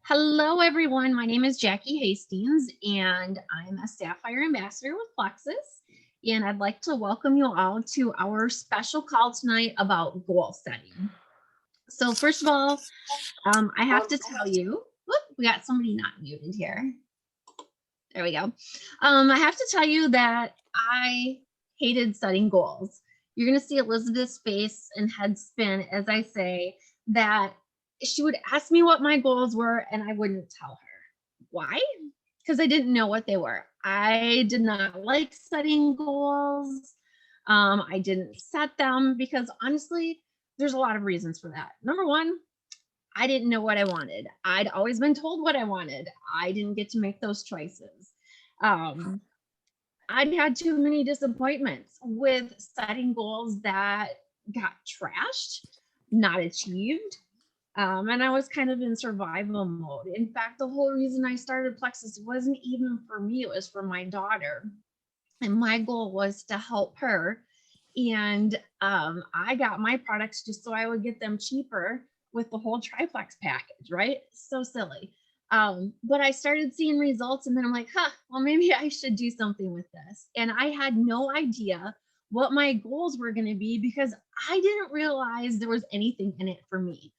Hello, everyone. My name is Jackie Hastings, and I'm a Sapphire Ambassador with Plexus. And I'd like to welcome you all to our special call tonight about goal setting. So, first of all, I have to tell you, whoop, we got somebody not muted here. There we go. I have to tell you that I hated setting goals. You're going to see Elizabeth's face and head spin as I say that she would ask me what my goals were and I wouldn't tell her. Why? Because I didn't know what they were. I did not like setting goals. I didn't set them because honestly, there's a lot of reasons for that. Number one, I didn't know what I wanted. I'd always been told what I wanted. I didn't get to make those choices. I'd had too many disappointments with setting goals that got trashed, not achieved. And I was kind of in survival mode. In fact, the whole reason I started Plexus wasn't even for me, it was for my daughter. And my goal was to help her. And I got my products just so I would get them cheaper with the whole triplex package, right? So silly. But I started seeing results and then I'm like, well, maybe I should do something with this. And I had no idea what my goals were going to be because I didn't realize there was anything in it for me.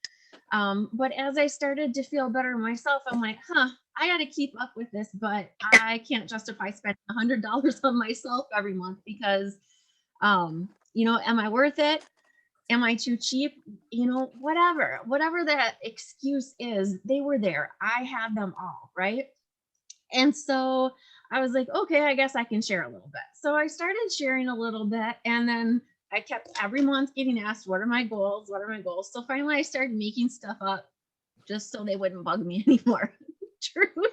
But as I started to feel better myself, I'm like, I got to keep up with this, but I can't justify spending $100 on myself every month because, am I worth it? Am I too cheap? Whatever that excuse is, they were there. I had them all, right? And so I was like, okay, I guess I can share a little bit. So I started sharing a little bit and then I kept every month getting asked, what are my goals? What are my goals? So finally I started making stuff up just so they wouldn't bug me anymore. Truth.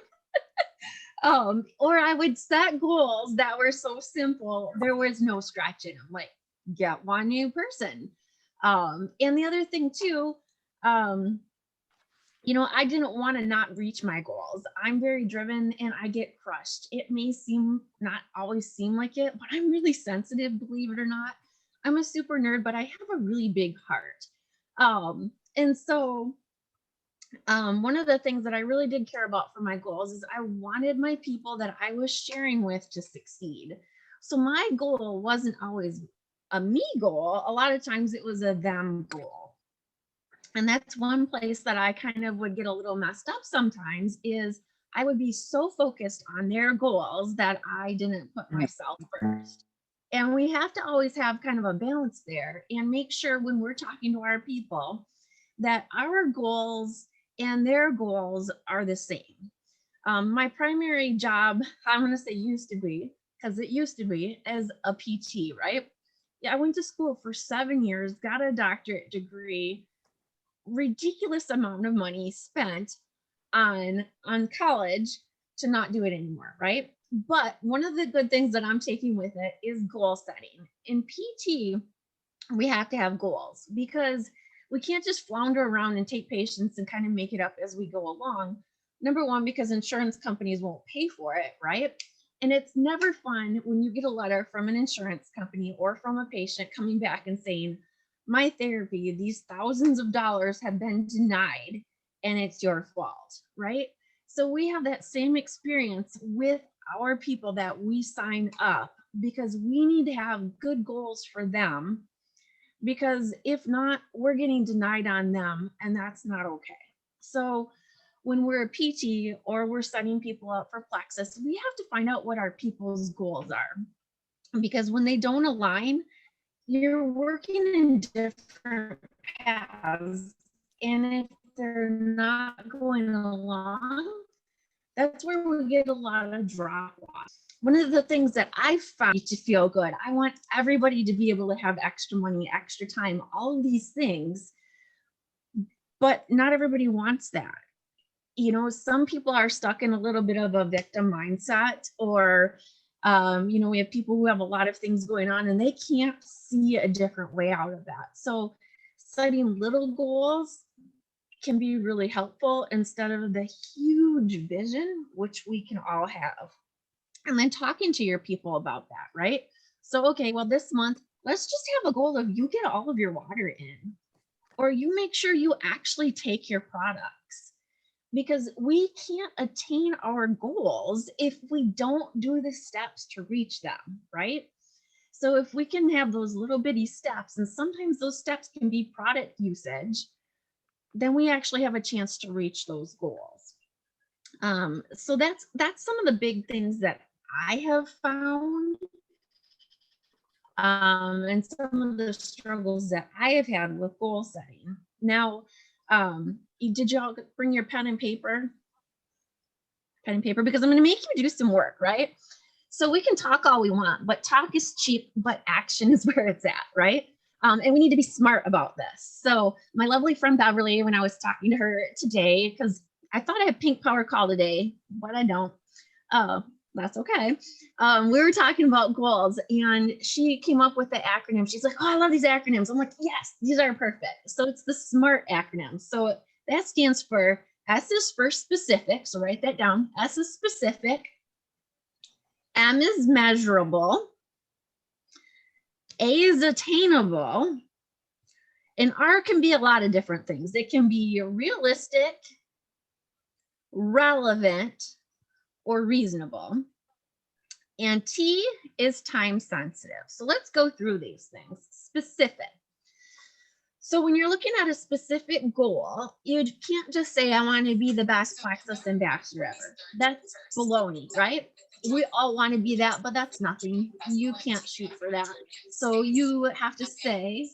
Or I would set goals that were so simple, there was no scratch in them, like get one new person. And the other thing too, I didn't want to not reach my goals. I'm very driven and I get crushed. It may not always seem like it, but I'm really sensitive, believe it or not. I'm a super nerd, but I have a really big heart. And so one of the things that I really did care about for my goals is I wanted my people that I was sharing with to succeed. So my goal wasn't always a me goal. A lot of times it was a them goal. And that's one place that I kind of would get a little messed up sometimes is I would be so focused on their goals that I didn't put myself first. And we have to always have kind of a balance there and make sure when we're talking to our people that our goals and their goals are the same. My primary job, I'm going to say used to be, because it used to be, as a PT, right? Yeah, I went to school for 7 years, got a doctorate degree, ridiculous amount of money spent on college to not do it anymore, right? But one of the good things that I'm taking with it is goal setting. In PT, we have to have goals because we can't just flounder around and take patients and kind of make it up as we go along. Number one, because insurance companies won't pay for it, right? And it's never fun when you get a letter from an insurance company or from a patient coming back and saying, my therapy, these thousands of dollars have been denied and it's your fault, right? So we have that same experience with our people that we sign up because we need to have good goals for them, because if not, we're getting denied on them and that's not okay. So when we're a PT or we're setting people up for Plexus, we have to find out what our people's goals are, because when they don't align, you're working in different paths. And if they're not going along, that's where we get a lot of drop off. One of the things that I find to feel good, I want everybody to be able to have extra money, extra time, all of these things, but not everybody wants that. Some people are stuck in a little bit of a victim mindset, or we have people who have a lot of things going on and they can't see a different way out of that. So setting little goals can be really helpful instead of the huge vision, which we can all have. And then talking to your people about that, right? So, okay, well, this month, let's just have a goal of you get all of your water in, or you make sure you actually take your products. because we can't attain our goals if we don't do the steps to reach them, right? So if we can have those little bitty steps, and sometimes those steps can be product usage, then we actually have a chance to reach those goals. So that's some of the big things that I have found, and some of the struggles that I have had with goal setting. Now, did y'all bring your pen and paper? Pen and paper, because I'm going to make you do some work, right? So we can talk all we want, but talk is cheap, but action is where it's at, right? And we need to be smart about this. So my lovely friend Beverly, when I was talking to her today, because I thought I had pink power call today, but I don't. That's okay. We were talking about goals, and she came up with the acronym. She's like, "Oh, I love these acronyms." I'm like, "Yes, these are perfect." So it's the SMART acronym. So that stands for, S is for specific. So write that down. S is specific. M is measurable. A is attainable. And R can be a lot of different things. It can be realistic, relevant, or reasonable. And T is time sensitive. So let's go through these things. Specific. So when you're looking at a specific goal, you can't just say, I want to be the best Plexus ambassador ever. That's baloney, right? We all want to be that, but that's nothing. You can't shoot for that. So you have to say,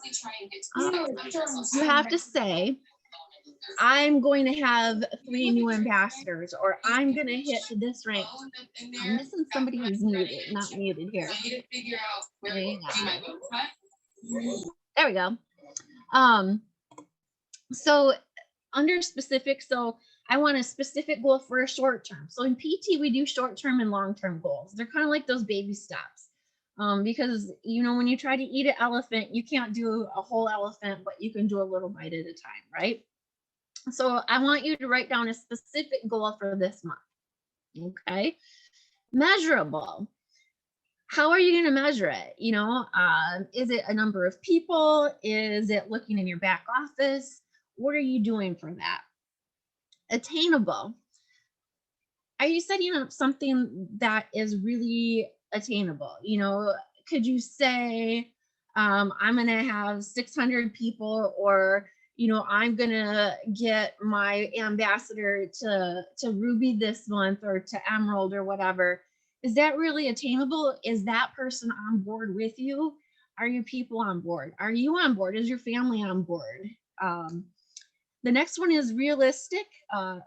I'm going to have 3 new ambassadors, or I'm going to hit this rank. I'm missing somebody who's muted, not muted here. There we go. So under specific, so I want a specific goal for a short term. So in PT, we do short term and long term goals. They're kind of like those baby steps. Because, you know, when you try to eat an elephant, you can't do a whole elephant, but you can do a little bite at a time, right? So I want you to write down a specific goal for this month. Okay. Measurable. How are you going to measure it? You know, is it a number of people? Is it looking in your back office? What are you doing for that? Attainable. Are you setting up something that is really attainable? You know, could you say, I'm going to have 600 people, or, you know, I'm going to get my ambassador to Ruby this month, or to Emerald, or whatever. Is that really attainable? Is that person on board with you? Are your people on board? Are you on board? Is your family on board? The next one is realistic,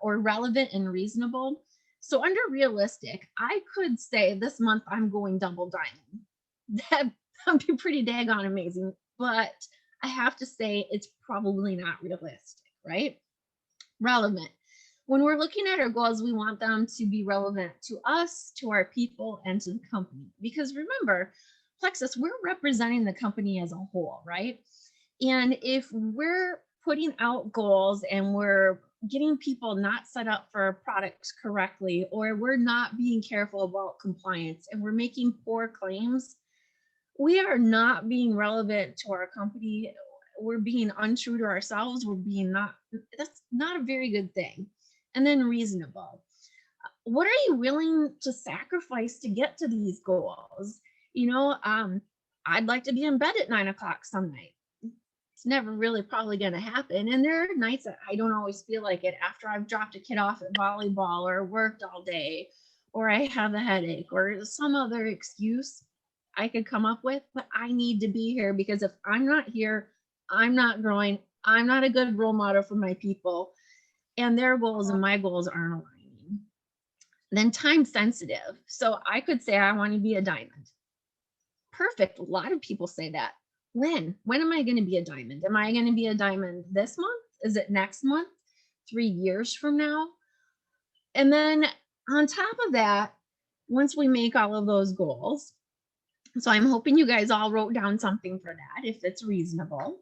or relevant and reasonable. So under realistic, I could say this month I'm going double diamond. That would be pretty daggone amazing, but I have to say it's probably not realistic, right? Relevant. When we're looking at our goals, we want them to be relevant to us, to our people, and to the company. Because remember, Plexus, we're representing the company as a whole, right? And if we're putting out goals and we're getting people not set up for products correctly, or we're not being careful about compliance, and we're making poor claims, we are not being relevant to our company. We're being untrue to ourselves. That's not a very good thing. And then reasonable. What are you willing to sacrifice to get to these goals? You know, I'd like to be in bed at 9 o'clock some night. It's never really probably going to happen. And there are nights that I don't always feel like it after I've dropped a kid off at volleyball, or worked all day, or I have a headache, or some other excuse I could come up with, but I need to be here, because if I'm not here, I'm not growing. I'm not a good role model for my people, and their goals and my goals aren't aligning. Then time sensitive. So I could say I want to be a diamond. Perfect. A lot of people say that. When am I going to be a diamond? Am I going to be a diamond this month? Is it next month? 3 years from now? And then on top of that, once we make all of those goals, so I'm hoping you guys all wrote down something for that, if it's reasonable.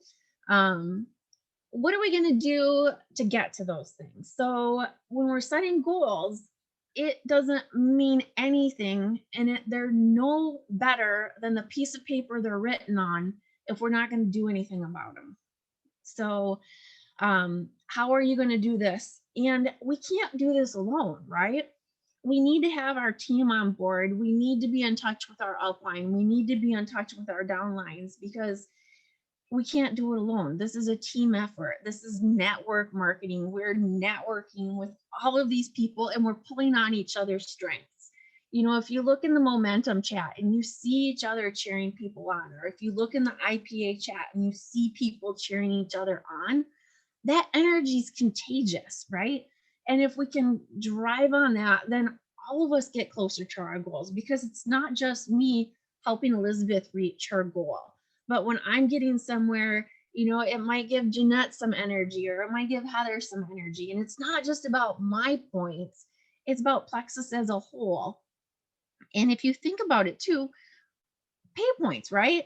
What are we going to do to get to those things? So when we're setting goals, it doesn't mean anything, and they're no better than the piece of paper they're written on if we're not going to do anything about them. So how are you going to do this And we can't do this alone, right? We need to have our team on board. We need to be in touch with our upline. We need to be in touch with our downlines because we can't do it alone. This is a team effort. This is network marketing. We're networking with all of these people and we're pulling on each other's strengths. You know, if you look in the momentum chat and you see each other cheering people on, or if you look in the IPA chat and you see people cheering each other on, that energy is contagious, right? And if we can drive on that, then all of us get closer to our goals because it's not just me helping Elizabeth reach her goal. But when I'm getting somewhere, you know, it might give Jeanette some energy or it might give Heather some energy. And it's not just about my points, it's about Plexus as a whole. And if you think about it too, pay points, right?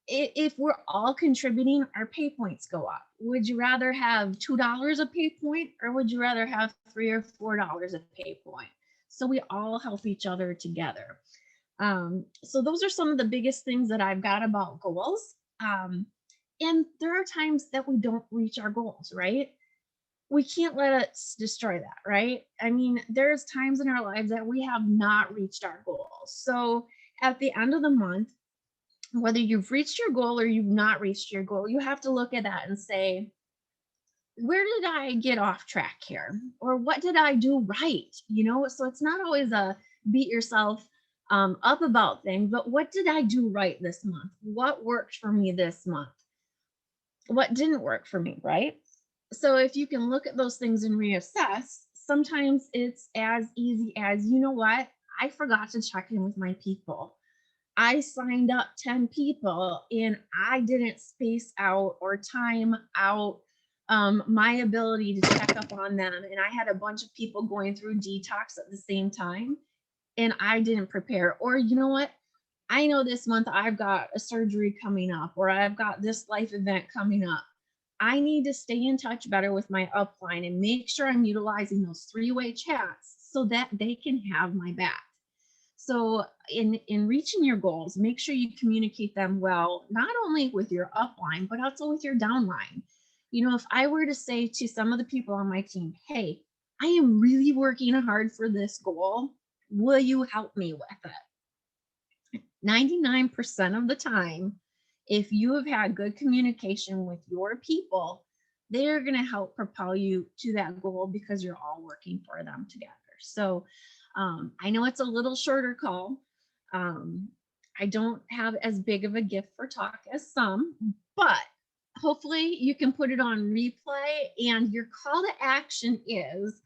If we're all contributing, our pay points go up. Would you rather have $2 a pay point or would you rather have $3 or $4 a pay point? So we all help each other together. So those are some of the biggest things that I've got about goals. And there are times that we don't reach our goals, right? We can't let us destroy that, right? I mean, there's times in our lives that we have not reached our goals. So at the end of the month, whether you've reached your goal or you've not reached your goal, you have to look at that and say, where did I get off track here? Or what did I do right? You know, so it's not always a beat yourself up about things, but what did I do right this month? What worked for me this month? What didn't work for me, right? So if you can look at those things and reassess, sometimes it's as easy as, you know what? I forgot to check in with my people. I signed up 10 people and I didn't space out or time out my ability to check up on them. And I had a bunch of people going through detox at the same time and I didn't prepare. Or, you know what? I know this month I've got a surgery coming up or I've got this life event coming up. I need to stay in touch better with my upline and make sure I'm utilizing those three-way chats so that they can have my back. So in reaching your goals, make sure you communicate them well, not only with your upline, but also with your downline. You know, if I were to say to some of the people on my team, hey, I am really working hard for this goal. Will you help me with it? 99% of the time, if you have had good communication with your people, they're going to help propel you to that goal because you're all working for them together. So I know it's a little shorter call. I don't have as big of a gift for talk as some, but hopefully you can put it on replay and your call to action is,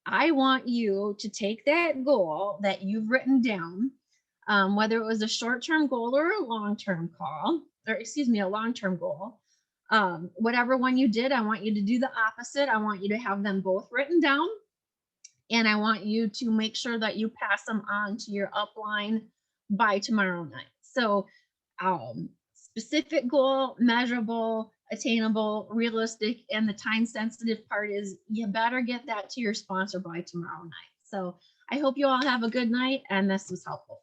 I want you to take that goal that you've written down, whether it was a short-term goal or a long-term call, or excuse me, a long-term goal. Whatever one you did, I want you to do the opposite. I want you to have them both written down. And I want you to make sure that you pass them on to your upline by tomorrow night. So specific goal, measurable, attainable, realistic, and the time sensitive part is you better get that to your sponsor by tomorrow night. So I hope you all have a good night and this was helpful.